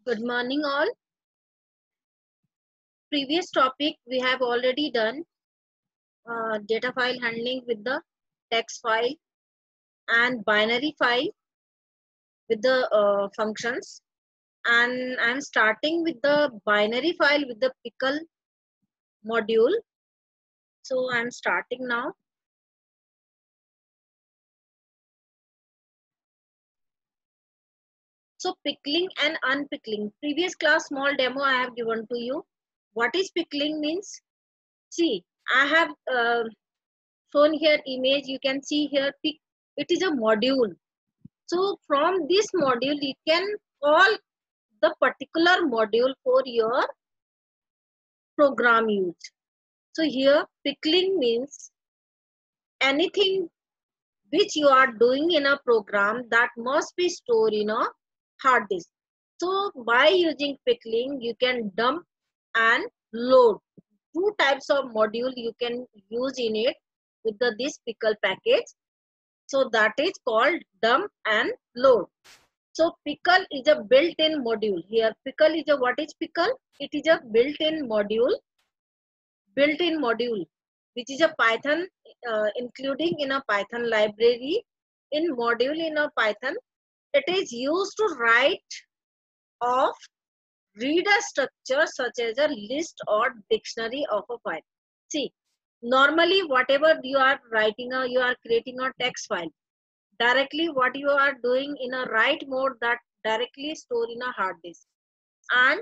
Good morning all. Previous topic we have already done data file handling with the text file and binary file with the functions, and I'm starting with the binary file with the pickle module. So I'm starting now. So pickling and unpickling. Previous class small demo I have given to you. What is pickling means? See, I have shown here image. You can see here pick. It is a module. So from this module, you can call the particular module for your program use. So here pickling means anything which you are doing in a program that must be stored in a hard disk. So by using pickling, you can dump and load. Two types of module you can use in it with this pickle package. So that is called dump and load. So pickle is a built-in module. Here pickle is a, what is pickle? It is a built-in module, which is a Python, including in a Python library. In module in a Python, it is used to write of read a structure such as a list or dictionary of a file. See, normally whatever you are writing, you are creating a text file. Directly what you are doing in a write mode, that directly store in a hard disk, and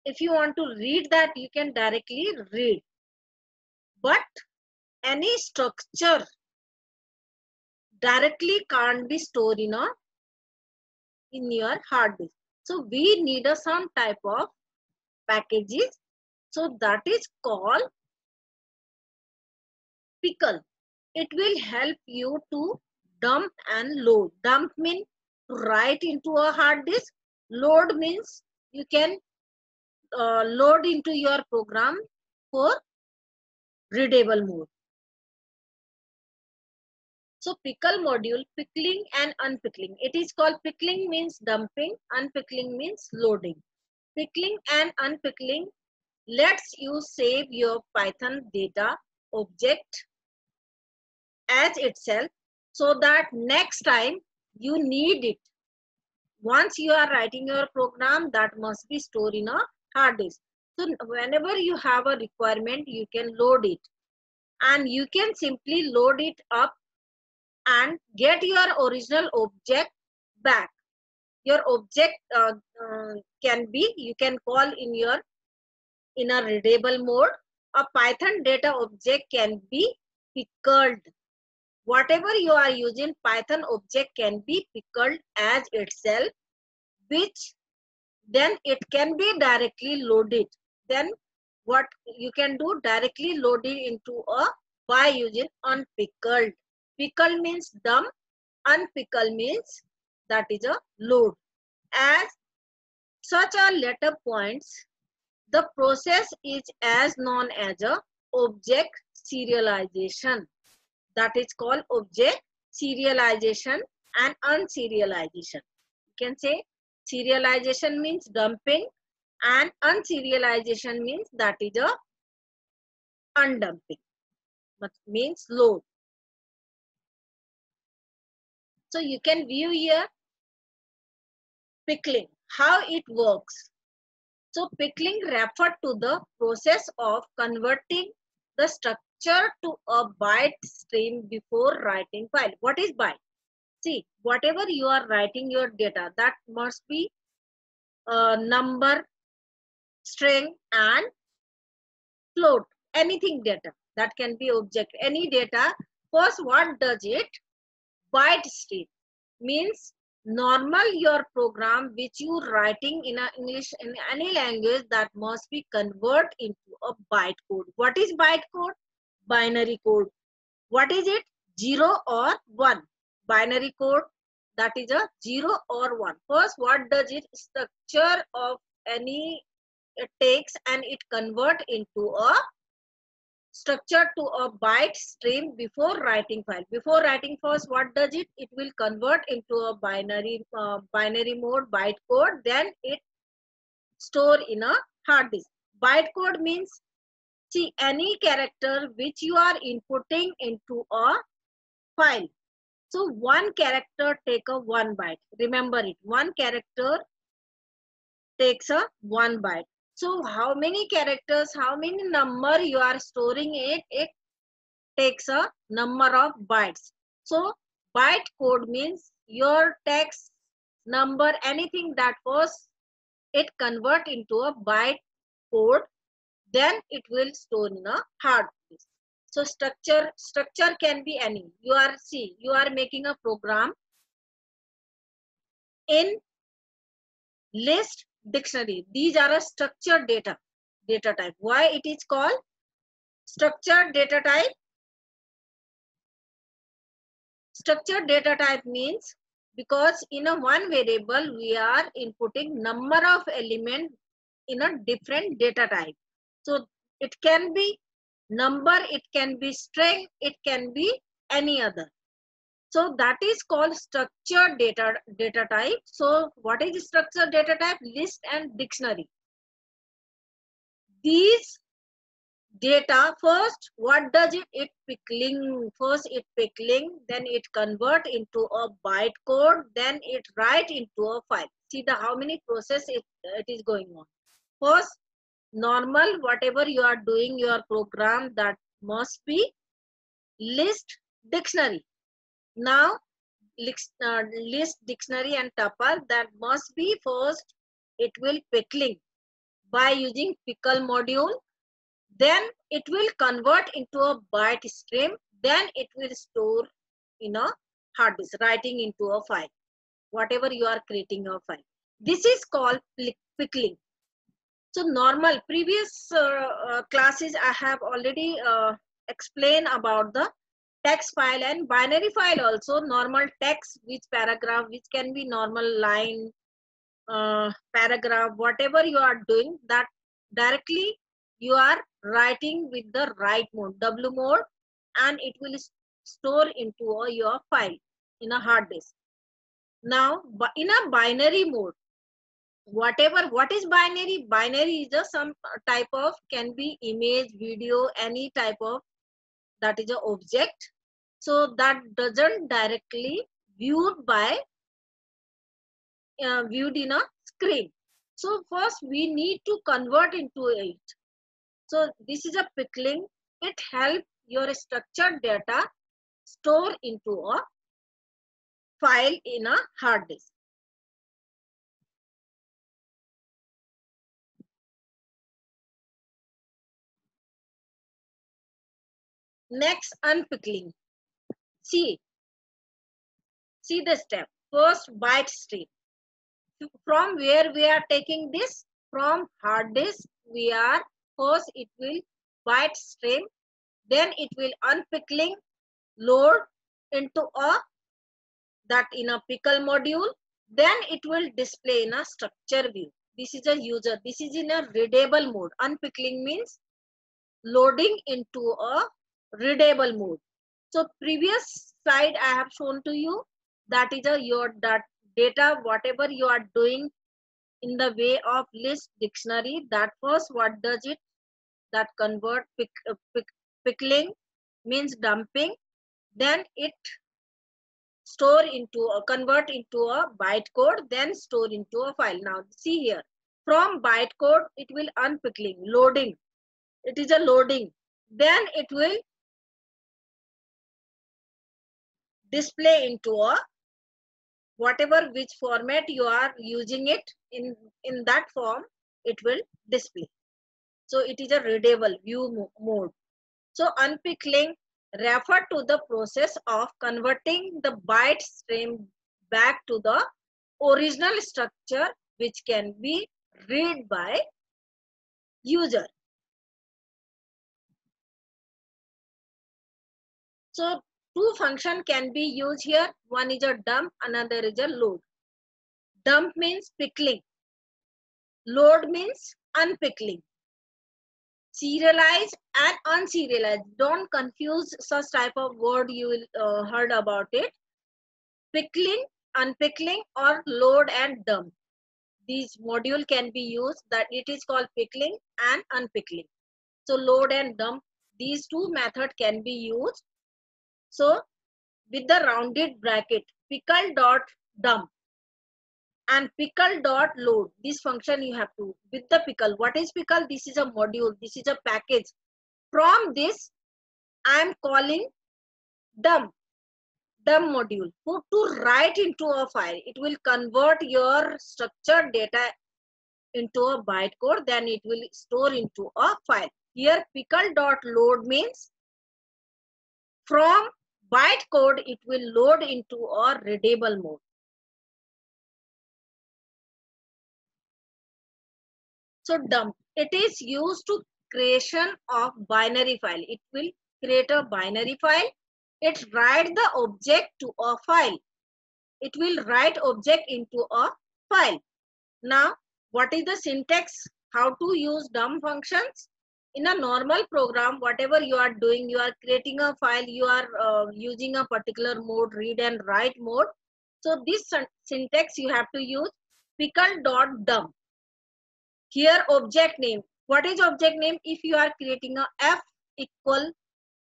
if you want to read that, you can directly read. But any structure directly can't be stored in your hard disk. So we need some type of packages. So that is called pickle. It will help you to dump and load. Dump means to write into a hard disk. Load means you can load into your program for readable mode. So pickle module, pickling and unpickling. It is called pickling means dumping, unpickling means loading. Pickling and unpickling lets you save your Python data object as itself, so that next time you need it. Once you are writing your program, that must be stored in a hard disk. So whenever you have a requirement, you can load it, and you can simply load it up and get your original object back. Your object can be, you can call in a readable mode. A Python data object can be pickled. Whatever you are using, Python object can be pickled as itself, which then it can be directly loaded. Then what you can do, directly load it into a by using unpickled. Pickle means dump, unpickle means that is a load. As such a letter points, the process is as known as a object serialization. That is called object serialization and unserialization. You can say serialization means dumping and unserialization means that is a undumping, means load. So you can view here pickling, how it works. So pickling referred to the process of converting the structure to a byte stream before writing file. What is byte? See, whatever you are writing your data, that must be a number, string and float, anything data. That can be object, any data. First, what does it? Byte stream means normal your program which you writing in a English, in any language, that must be convert into a byte code. What is byte code? Binary code. What is it? 0 or 1. Binary code, that is a 0 or 1. First, what does it? Structure of any it takes and it convert into a structure to a byte stream before writing file. Before writing first, what does it? It will convert into a binary mode byte code. Then it store in a hard disk. Bytecode means, see, any character which you are inputting into a file. So one character take a 1 byte. Remember it. One character takes a 1 byte. So how many characters, how many number you are storing it, it takes a number of bytes. So byte code means your text, number, anything that was, it convert into a byte code, then it will store in a hard disk. So structure can be any. You are making a program in list dictionary. These are a structured data type. Why it is called structured data type? Structured data type means because in a one variable we are inputting number of element in a different data type. So it can be number, it can be string, it can be any other. So that is called structured data type. So what is structured data type? List and dictionary. These data, first what does it pickling, first it pickling, then it convert into a byte code, then it write into a file. See the how many process it is going on. First, normal whatever you are doing your program, that must be list dictionary. Now list dictionary and tuple, that must be first it will pickling by using pickle module, then it will convert into a byte stream, then it will store in a hard disk, writing into a file, whatever you are creating a file. This is called pickling. So normal previous classes I have already explained about the text file and binary file also. Normal text, which paragraph, which can be normal line, paragraph, whatever you are doing, that directly you are writing with the write mode, W mode, and it will store into your file in a hard disk. Now in a binary mode, what is binary? Binary is just some type of, can be image, video, any type of, that is a object. So that doesn't directly viewed by viewed in a screen. So first we need to convert into it. So this is a pickling. It helps your structured data store into a file in a hard disk. Next, unpickling. See the step. First, byte stream. From where we are taking this? From hard disk. We are, first it will byte stream, then it will unpickling, load into a, that in a pickle module, then it will display in a structure view. This is a user. This is in a readable mode. Unpickling means loading into a readable mode. So previous slide I have shown to you, that is a your that data, whatever you are doing in the way of list dictionary, that first what does it, that convert pickling means dumping, then it store into a, convert into a byte code, then store into a file. Now see here, from byte code it will unpickling, loading, it is a loading, then it will display into a, whatever which format you are using it in that form, it will display. So it is a readable view mode. So unpickling refer to the process of converting the byte stream back to the original structure, which can be read by user. So two function can be used here. One is a dump, another is a load. Dump means pickling. Load means unpickling. Serialized and unserialized. Don't confuse such type of word you will heard about it. Pickling, unpickling, or load and dump. these module can be used, that it is called pickling and unpickling. So load and dump, these two methods can be used. So with the rounded bracket, pickle dot dump and pickle dot load, this function you have to with the pickle. What is pickle? This is a module, this is a package. From this I am calling dump module to write into a file. It will convert your structured data into a bytecode, then it will store into a file. Here pickle dot load means from bytecode it will load into a readable mode. So dump, it is used to creation of binary file. It will create a binary file. It write the object to a file. It will write object into a file. Now, what is the syntax? How to use dump functions? In a normal program, whatever you are doing, you are creating a file, you are using a particular mode, read and write mode. So this syntax you have to use pickle.dump. Here object name. What is object name? If you are creating a f equal,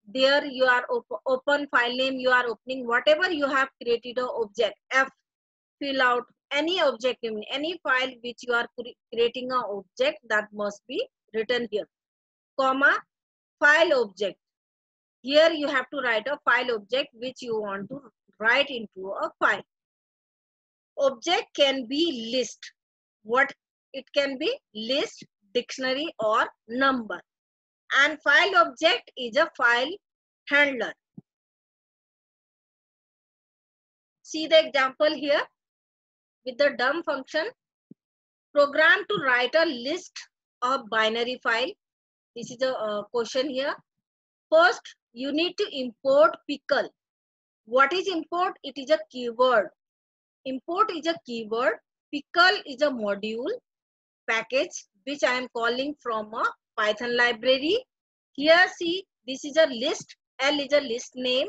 there you are open file name, you are opening whatever you have created a object, f, fill out any object name, any file which you are creating a object, that must be written here, comma, file object. Here you have to write a file object which you want to write into a file. Object can be list. What it can be? List, dictionary or number. And file object is a file handler. See the example here with the dump function. Program to write a list of binary file. This is a question here. First, you need to import pickle. What is import? It is a keyword. Import is a keyword. Pickle is a module package which I am calling from a Python library. Here see, this is a list. L is a list name.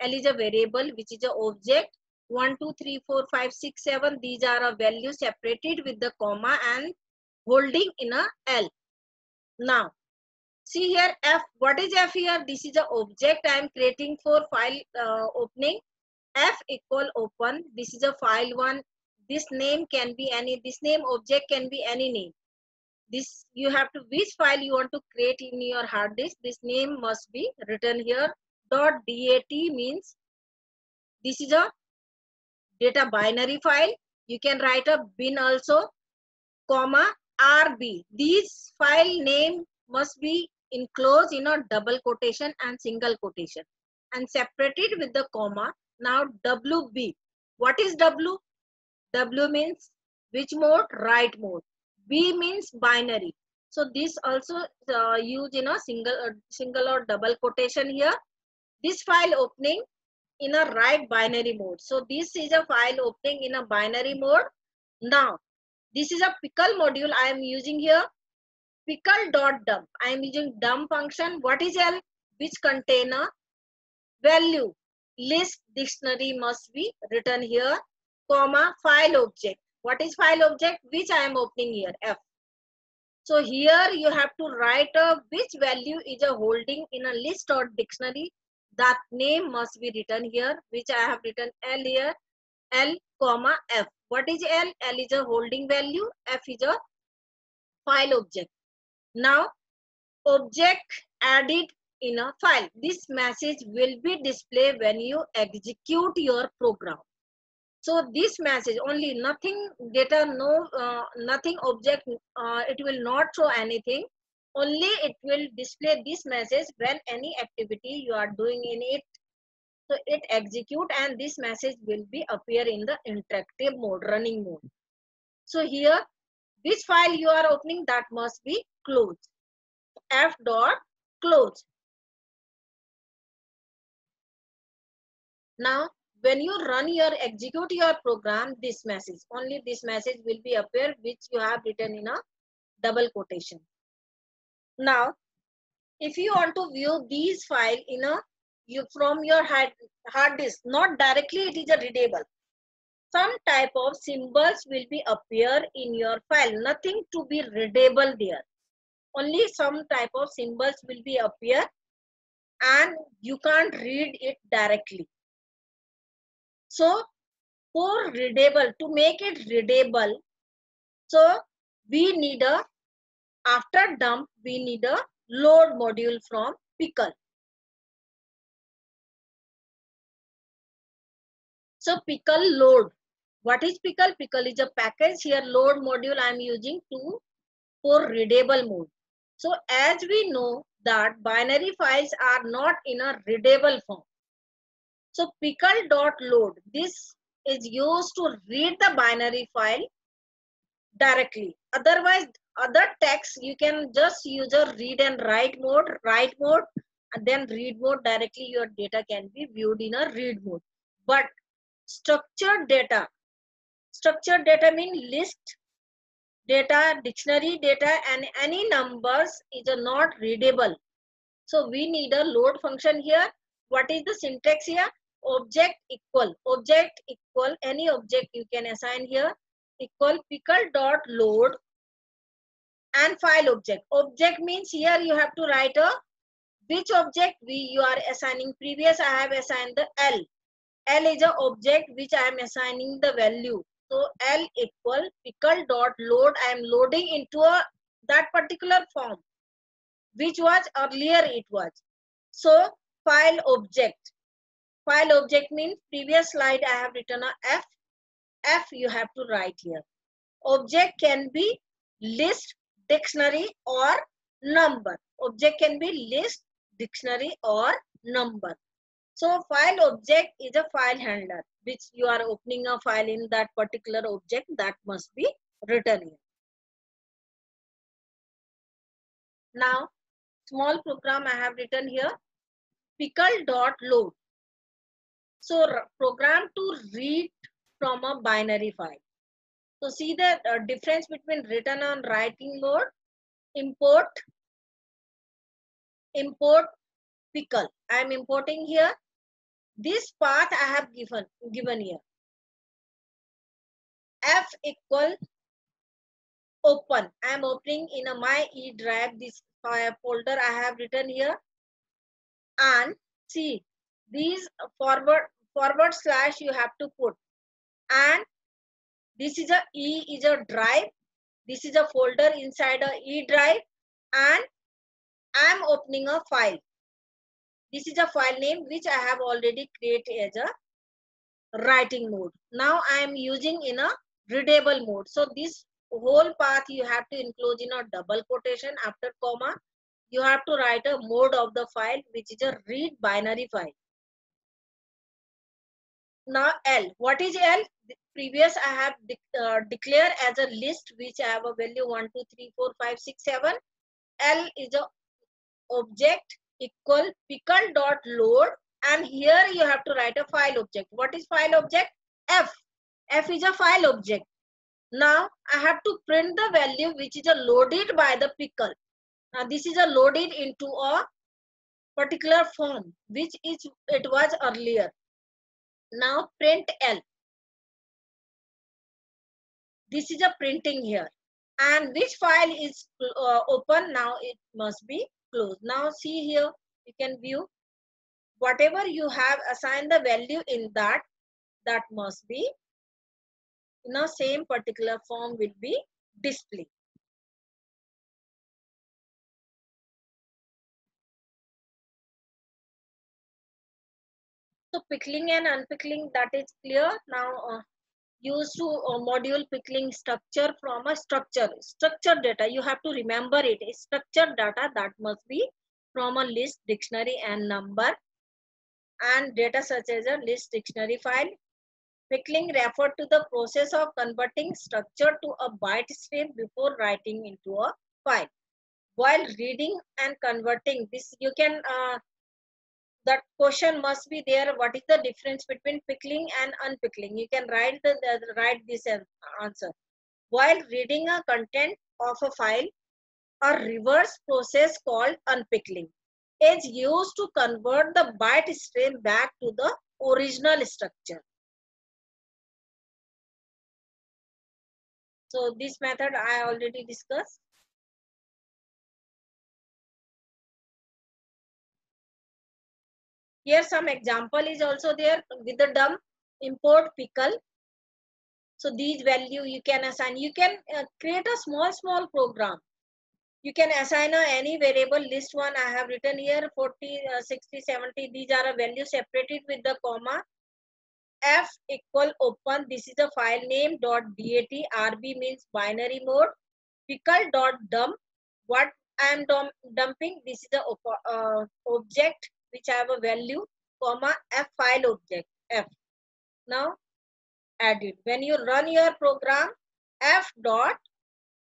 L is a variable which is a object. 1, 2, 3, 4, 5, 6, 7. These are a value separated with the comma and holding in a L. Now, see here F. What is F here? This is a object I am creating for file opening. F equal open. This is a file one. This name can be any. This name object can be any name. This you have to, which file you want to create in your hard disk. This name must be written here. .dat means this is a data binary file. You can write a bin also, comma RB. These file name must be enclosed in a double quotation and single quotation and separated with the comma. Now WB. What is W? W means which mode? Write mode. B means binary. So this also used in a single or double quotation here. This file opening in a write binary mode. So this is a file opening in a binary mode. Now this is a pickle module I am using here. Pickle.dump. I am using dump function. What is L? Which contain a value. List dictionary must be written here, comma file object. What is file object? Which I am opening here, F. So here you have to write which value is a holding in a list or dictionary. That name must be written here, which I have written L here, L comma F. What is L? L is a holding value, F is a file object. Now object added in a file. This message will be displayed when you execute your program. So this message only, nothing data, no nothing object, it will not show anything. Only it will display this message when any activity you are doing in it. So it execute and this message will be appear in the interactive mode, running mode. So here, which file you are opening, that must be closed. F dot close. Now when you run your execute your program, this message, only this message will be appear which you have written in a double quotation. Now if you want to view these file in a from your hard disk, not directly it is a readable. some type of symbols will be appear in your file, nothing to be readable there. Only some type of symbols will be appear and you can't read it directly. So for readable, to make it readable, so we need a, after dump, we need a load module from Pickle. So Pickle load. What is Pickle? Pickle is a package. Here load module I am using to for readable mode. So as we know that binary files are not in a readable form. So pickle.load, this is used to read the binary file directly. Otherwise, other text you can just use a read and write mode, and then read mode directly your data can be viewed in a read mode. But structured data mean list data, dictionary data, and any numbers is not readable. So we need a load function here. What is the syntax here? Object equal any object you can assign here, equal pickle dot load and file object. Object means here you have to write a which object you are assigning. Previous I have assigned the L. L is a object which I am assigning the value. So L equal pickle dot load. I am loading into that particular form which was earlier it was. So file object. File object means previous slide I have written a F. F you have to write here. Object can be list, dictionary or number. Object can be list, dictionary or number. So file object is a file handler which you are opening a file in that particular object that must be written here. Now small program I have written here, pickle.load. So program to read from a binary file. So see the difference between written and writing mode. Import pickle. I am importing here. This path I have given here. F equal open. I am opening in my E drive this folder I have written here. And see these forward slash you have to put. And this is a E is a drive. This is a folder inside a E drive. And I am opening a file. This is a file name which I have already created as a writing mode. Now I am using in a readable mode. So this whole path you have to enclose in a double quotation after comma. You have to write a mode of the file which is a read binary file. Now L. What is L? Previous I have declared as a list which I have a value 1, 2, 3, 4, 5, 6, 7. L is a object equal pickle dot load, and here you have to write a file object. What is file object? F. F is a file object. Now I have to print the value which is a loaded by the pickle. Now this is a loaded into a particular form which it was earlier. Now print L. This is a printing here. And which file is open? Now it must be closed. Now see here, you can view whatever you have assigned the value in that must be in a same particular form will be displayed. So pickling and unpickling, that is clear. Now used to module pickling structure from a structured data. You have to remember it is structured data that must be from a list, dictionary and number, and data such as a list, dictionary file. Pickling referred to the process of converting structure to a byte stream before writing into a file. While reading and converting this, you can that question must be there. What is the difference between pickling and unpickling? You can write this answer. While reading a content of a file, a reverse process called unpickling is used to convert the byte stream back to the original structure. So this method I already discussed. Here some example is also there with the dump, import, pickle. So these value you can assign. You can create a small program. You can assign any variable. List one I have written here 40, 60, 70. These are a value separated with the comma. F equal open. This is a file name dot dat. RB means binary mode. Pickle dot dump. What I am dumping. This is the object which I have a value, comma F file object F. Now add it. When you run your program, F dot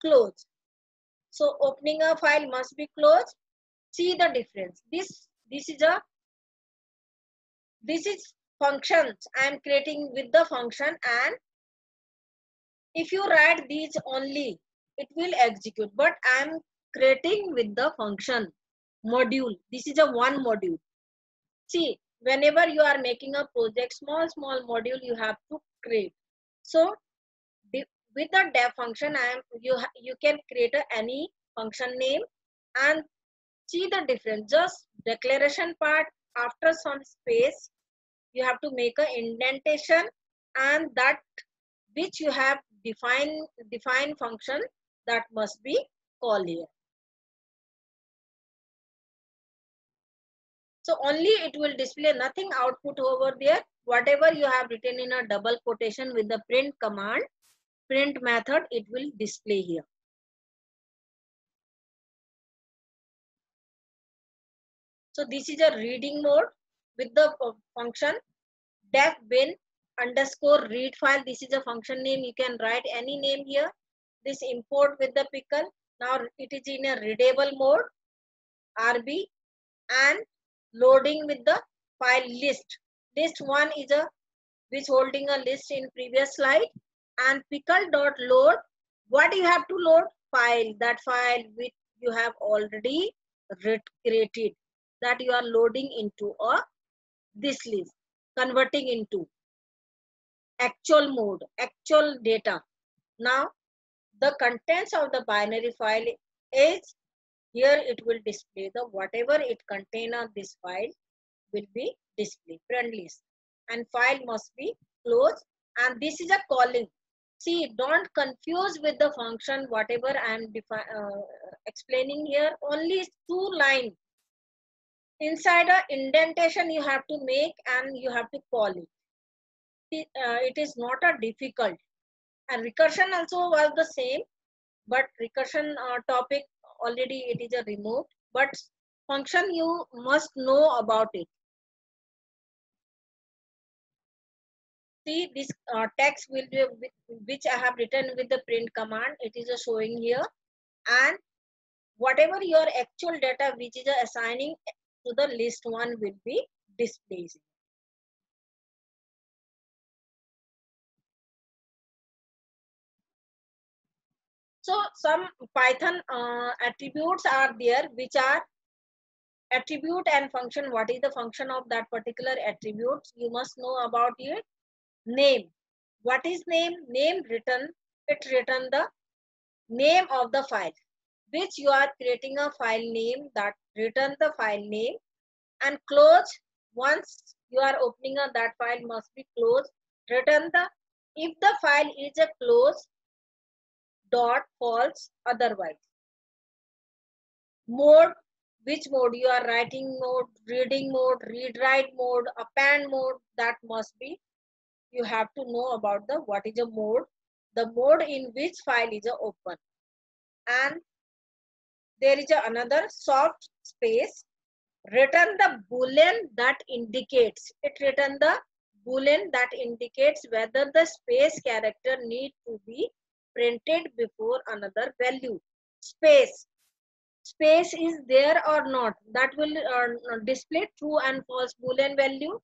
close. So opening a file must be closed. See the difference. This is functions I am creating with the function, and if you write these only, it will execute. But I am creating with the function module. This is a one module. See, whenever you are making a project, small module you have to create. So with the dev function, you can create any function name and see the difference. Just declaration part, after some space you have to make an indentation, and that which you have define function that must be called here. So only it will display, nothing output over there. Whatever you have written in a double quotation with the print command, print method, it will display here. So this is a reading mode with the function def bin underscore read file. This is a function name. You can write any name here. This import with the pickle. Now it is in a readable mode, RB, and loading with the file list. List one is a which holding a list in previous slide, and pickle dot load. What you have to load? File, that file which you have already created, that you are loading into a this list, converting into actual mode, actual data. Now the contents of the binary file is here. It will display the whatever it contain of this file will be displayed, friend list, and file must be closed. And this is a calling. See, don't confuse with the function whatever I am explaining here. Only two lines. Inside a indentation you have to make and you have to call it. It is not a difficult. And recursion also was the same, but recursion topic already it is a removed. But function you must know about it. See, this text will be which I have written with the print command. It is showing here, and whatever your actual data which is assigning to the list one will be displayed. So some Python attributes are there, which are attribute and function. What is the function of that particular attribute? You must know about it. Name. What is name? Name return. It return the name of the file, which you are creating a file name, that return the file name. And close. Once you are opening that file must be closed. Return the, if the file is a close, dot false otherwise. Mode, which mode you are writing mode, reading mode, read write mode, append mode, that must be, you have to know about the what is a mode, the mode in which file is open. And there is another soft space. Return the boolean that indicates, it return the boolean that indicates whether the space character need to be printed before another value. Space is there or not, that will display true and false boolean value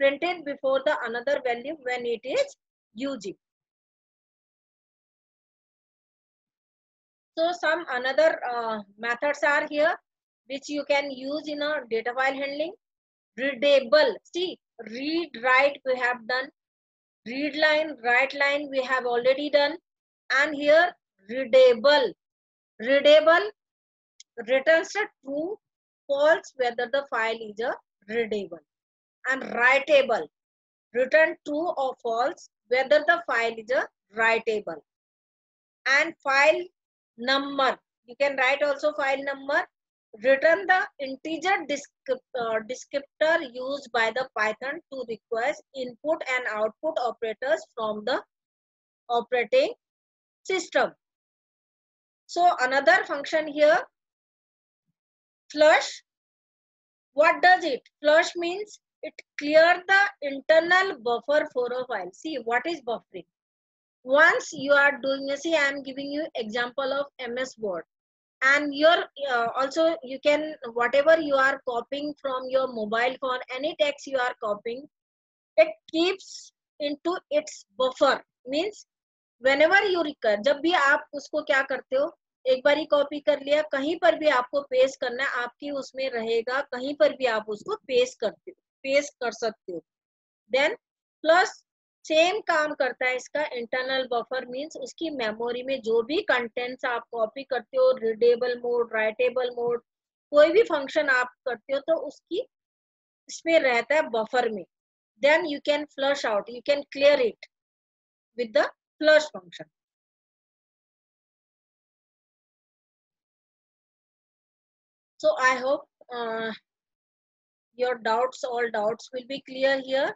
printed before the another value when it is using. So some another methods are here which you can use in a data file handling. Readable. See, read write we have done. Read line, write line we have already done. And here readable. Readable returns a true, false whether the file is a readable. And writable, return true or false whether the file is a writable. And file number, you can write also file number. Return the integer descriptor used by the Python to request input and output operators from the operating system. So another function here, flush. What does it? Flush means it clear the internal buffer for a file. See, what is buffering? Once you are doing, see, I am giving you example of MS Word, and your also you can, whatever you are copying from your mobile phone, any text you are copying, it keeps into its buffer. Means whenever you recur, जब भी आप उसको क्या करते हो, एक बार ही copy कर लिया, कहीं पर भी आपको पेस्ट करना है, आपकी उसमें रहेगा, कहीं पर भी आप उसको पेस्ट कर सकते हो. देन प्लस सेम काम करता है इसका. इंटरनल बफर मींस उसकी मेमोरी में जो भी कंटेंट्स आप कॉपी करते हो, रीडेबल मोड, राइटेबल मोड, कोई भी फंक्शन आप करते हो तो उसकी इसमें रहता है बफर में. Then you can flush out, you can clear it with the flush function. So I hope your doubts, all doubts will be clear here.